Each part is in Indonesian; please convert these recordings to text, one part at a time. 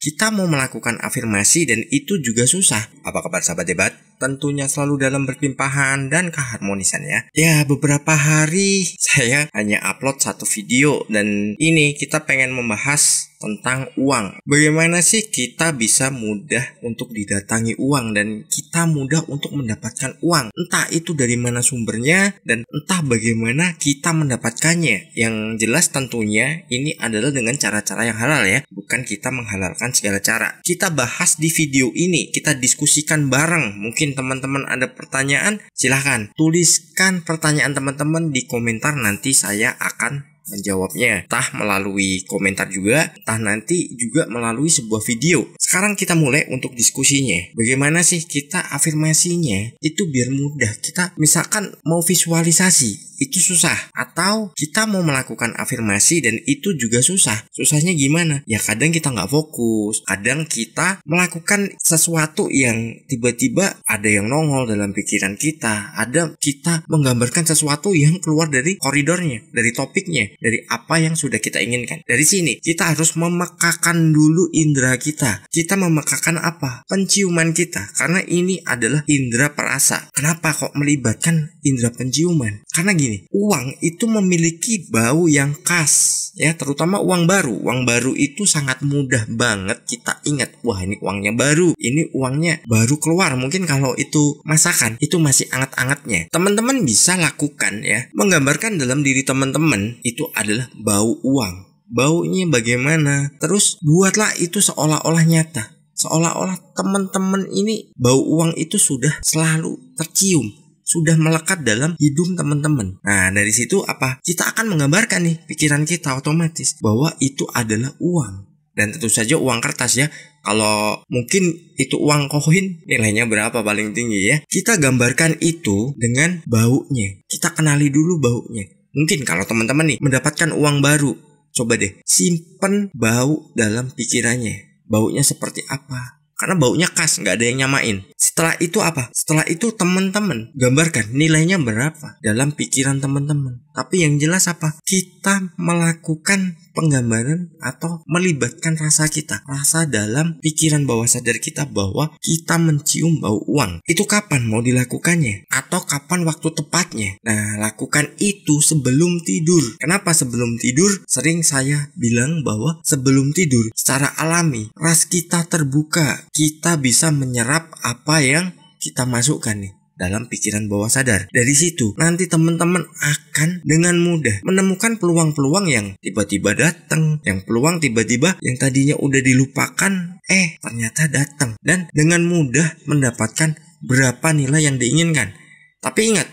kita mau melakukan afirmasi dan itu juga susah. Apa kabar sahabat debat? Tentunya selalu dalam berlimpahan dan keharmonisan ya. Ya, beberapa hari saya hanya upload satu video dan ini kita pengen membahas tentang uang. Bagaimana sih kita bisa mudah untuk didatangi uang dan kita mudah untuk mendapatkan uang. Entah itu dari mana sumbernya dan entah bagaimana kita mendapatkannya. Yang jelas tentunya ini adalah dengan cara-cara yang halal ya. Bukan kita menghalalkan segala cara. Kita bahas di video ini, kita diskusikan bareng. Mungkin teman-teman ada pertanyaan, silahkan tuliskan pertanyaan teman-teman di komentar, nanti saya akan menjawabnya, entah melalui komentar juga, entah nanti juga melalui sebuah video. Sekarang kita mulai untuk diskusinya. Bagaimana sih kita afirmasinya itu biar mudah. Kita misalkan mau visualisasi, itu susah. Atau kita mau melakukan afirmasi dan itu juga susah. Susahnya gimana? Ya kadang kita nggak fokus, kadang kita melakukan sesuatu yang tiba-tiba ada yang nongol dalam pikiran kita, ada kita menggambarkan sesuatu yang keluar dari koridornya, dari topiknya, dari apa yang sudah kita inginkan. Dari sini kita harus memekakan dulu indera kita. Kita memekakan apa? Penciuman kita. Karena ini adalah indera perasa. Kenapa kok melibatkan indera penciuman? Karena gini, uang itu memiliki bau yang khas ya, terutama uang baru. Uang baru itu sangat mudah banget kita ingat, wah ini uangnya baru, ini uangnya baru keluar. Mungkin kalau itu masakan, itu masih anget-angetnya. Teman-teman bisa lakukan ya, menggambarkan dalam diri teman-teman itu adalah bau uang. Baunya bagaimana? Terus buatlah itu seolah-olah nyata. Seolah-olah teman-teman ini bau uang itu sudah selalu tercium, sudah melekat dalam hidung teman-teman. Nah, dari situ apa? Kita akan menggambarkan nih pikiran kita otomatis bahwa itu adalah uang. Dan tentu saja uang kertas ya. Kalau mungkin itu uang koin, nilainya berapa paling tinggi ya. Kita gambarkan itu dengan baunya. Kita kenali dulu baunya. Mungkin kalau teman-teman nih mendapatkan uang baru, coba deh simpen bau dalam pikirannya. Baunya seperti apa? Karena baunya khas, nggak ada yang nyamain. Setelah itu apa? Setelah itu teman-teman gambarkan nilainya berapa dalam pikiran teman-teman. Tapi yang jelas apa? Kita melakukan penggambaran atau melibatkan rasa kita. Rasa dalam pikiran bawah sadar kita bahwa kita mencium bau uang. Itu kapan mau dilakukannya? Atau kapan waktu tepatnya? Nah, lakukan itu sebelum tidur. Kenapa sebelum tidur? Sering saya bilang bahwa sebelum tidur secara alami ras kita terbuka. Kita bisa menyerap apa yang kita masukkan nih dalam pikiran bawah sadar. Dari situ nanti teman-teman akan dengan mudah menemukan peluang-peluang yang tiba-tiba datang, yang peluang tiba-tiba yang tadinya udah dilupakan ternyata datang, dan dengan mudah mendapatkan berapa nilai yang diinginkan. Tapi ingat,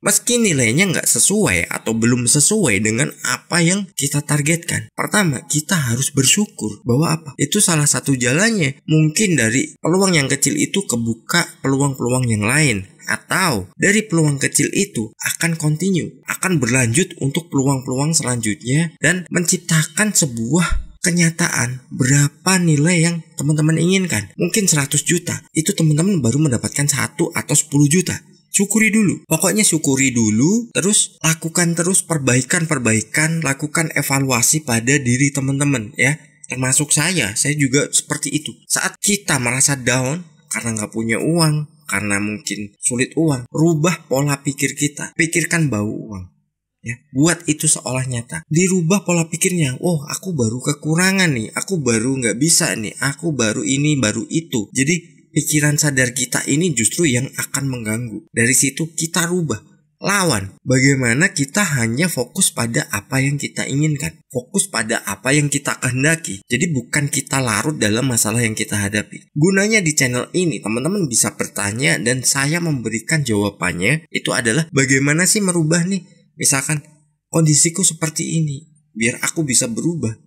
meski nilainya nggak sesuai atau belum sesuai dengan apa yang kita targetkan, pertama kita harus bersyukur bahwa apa? Itu salah satu jalannya. Mungkin dari peluang yang kecil itu kebuka peluang-peluang yang lain, atau dari peluang kecil itu akan continue, akan berlanjut untuk peluang-peluang selanjutnya dan menciptakan sebuah kenyataan berapa nilai yang teman-teman inginkan. Mungkin 100 juta, itu teman-teman baru mendapatkan 1 atau 10 juta. Syukuri dulu. Pokoknya syukuri dulu, terus lakukan terus perbaikan, lakukan evaluasi pada diri teman-teman ya. Termasuk saya juga seperti itu. Saat kita merasa down karena nggak punya uang, karena mungkin sulit uang, rubah pola pikir kita. Pikirkan bau uang. Ya, buat itu seolah nyata. Dirubah pola pikirnya. Oh, aku baru kekurangan nih, aku baru nggak bisa nih, aku baru ini, baru itu. Jadi pikiran sadar kita ini justru yang akan mengganggu. Dari situ kita rubah, lawan. Bagaimana kita hanya fokus pada apa yang kita inginkan, fokus pada apa yang kita kehendaki. Jadi bukan kita larut dalam masalah yang kita hadapi. Gunanya di channel ini teman-teman bisa bertanya dan saya memberikan jawabannya. Itu adalah bagaimana sih merubah nih, misalkan kondisiku seperti ini, biar aku bisa berubah.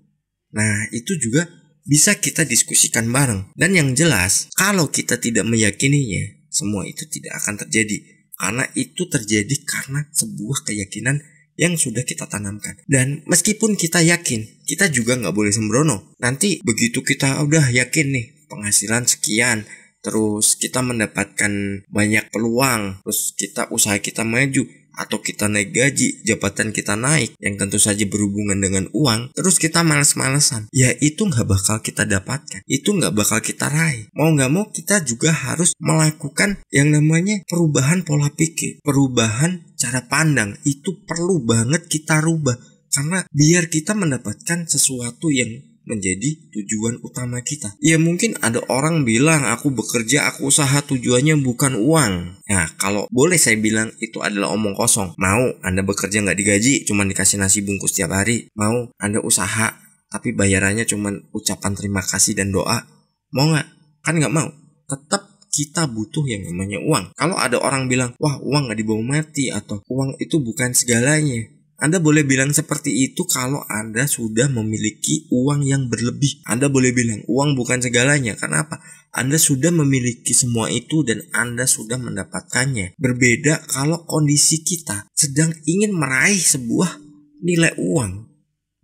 Nah, itu juga bisa kita diskusikan bareng. Dan yang jelas, kalau kita tidak meyakininya, semua itu tidak akan terjadi. Karena itu terjadi karena sebuah keyakinan yang sudah kita tanamkan. Dan meskipun kita yakin, kita juga nggak boleh sembrono. Nanti begitu kita udah yakin nih, penghasilan sekian, terus kita mendapatkan banyak peluang, terus usaha kita maju, atau kita naik gaji, jabatan kita naik, yang tentu saja berhubungan dengan uang, terus kita males-malesan, ya itu nggak bakal kita dapatkan, itu nggak bakal kita raih. Mau nggak mau kita juga harus melakukan yang namanya perubahan pola pikir, perubahan cara pandang. Itu perlu banget kita rubah, karena biar kita mendapatkan sesuatu yang menjadi tujuan utama kita. Ya mungkin ada orang bilang aku bekerja, aku usaha, tujuannya bukan uang. Nah kalau boleh saya bilang itu adalah omong kosong. Mau Anda bekerja nggak digaji, cuma dikasih nasi bungkus tiap hari? Mau Anda usaha tapi bayarannya cuma ucapan terima kasih dan doa? Mau nggak? Kan nggak mau. Tetap kita butuh yang namanya uang. Kalau ada orang bilang, wah uang nggak dibawa mati, atau uang itu bukan segalanya, Anda boleh bilang seperti itu kalau Anda sudah memiliki uang yang berlebih. Anda boleh bilang uang bukan segalanya. Kenapa? Anda sudah memiliki semua itu dan Anda sudah mendapatkannya. Berbeda kalau kondisi kita sedang ingin meraih sebuah nilai uang.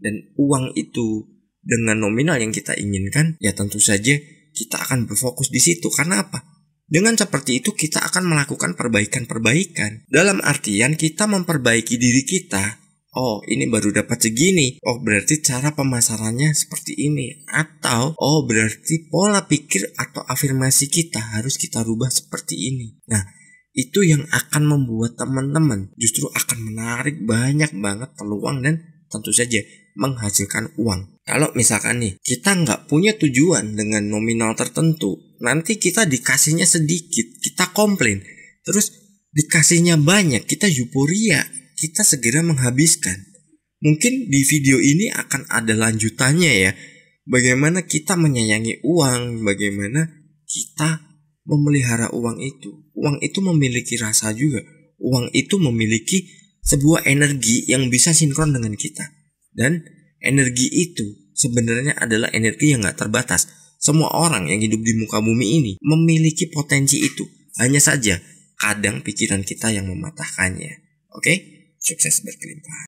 Dan uang itu dengan nominal yang kita inginkan, ya tentu saja kita akan berfokus di situ. Karena apa? Dengan seperti itu kita akan melakukan perbaikan-perbaikan. Dalam artian kita memperbaiki diri kita. Oh ini baru dapat segini, oh berarti cara pemasarannya seperti ini. Atau oh berarti pola pikir atau afirmasi kita harus kita rubah seperti ini. Nah itu yang akan membuat teman-teman justru akan menarik banyak banget peluang dan tentu saja menghasilkan uang. Kalau misalkan nih kita nggak punya tujuan dengan nominal tertentu, nanti kita dikasihnya sedikit, kita komplain. Terus dikasihnya banyak, kita euforia, kita segera menghabiskan. Mungkin di video ini akan ada lanjutannya ya. Bagaimana kita menyayangi uang, bagaimana kita memelihara uang itu. Uang itu memiliki rasa juga. Uang itu memiliki sebuah energi yang bisa sinkron dengan kita. Dan energi itu sebenarnya adalah energi yang gak terbatas. Semua orang yang hidup di muka bumi ini memiliki potensi itu. Hanya saja kadang pikiran kita yang mematahkannya. Oke? Sukses berkelimpahan.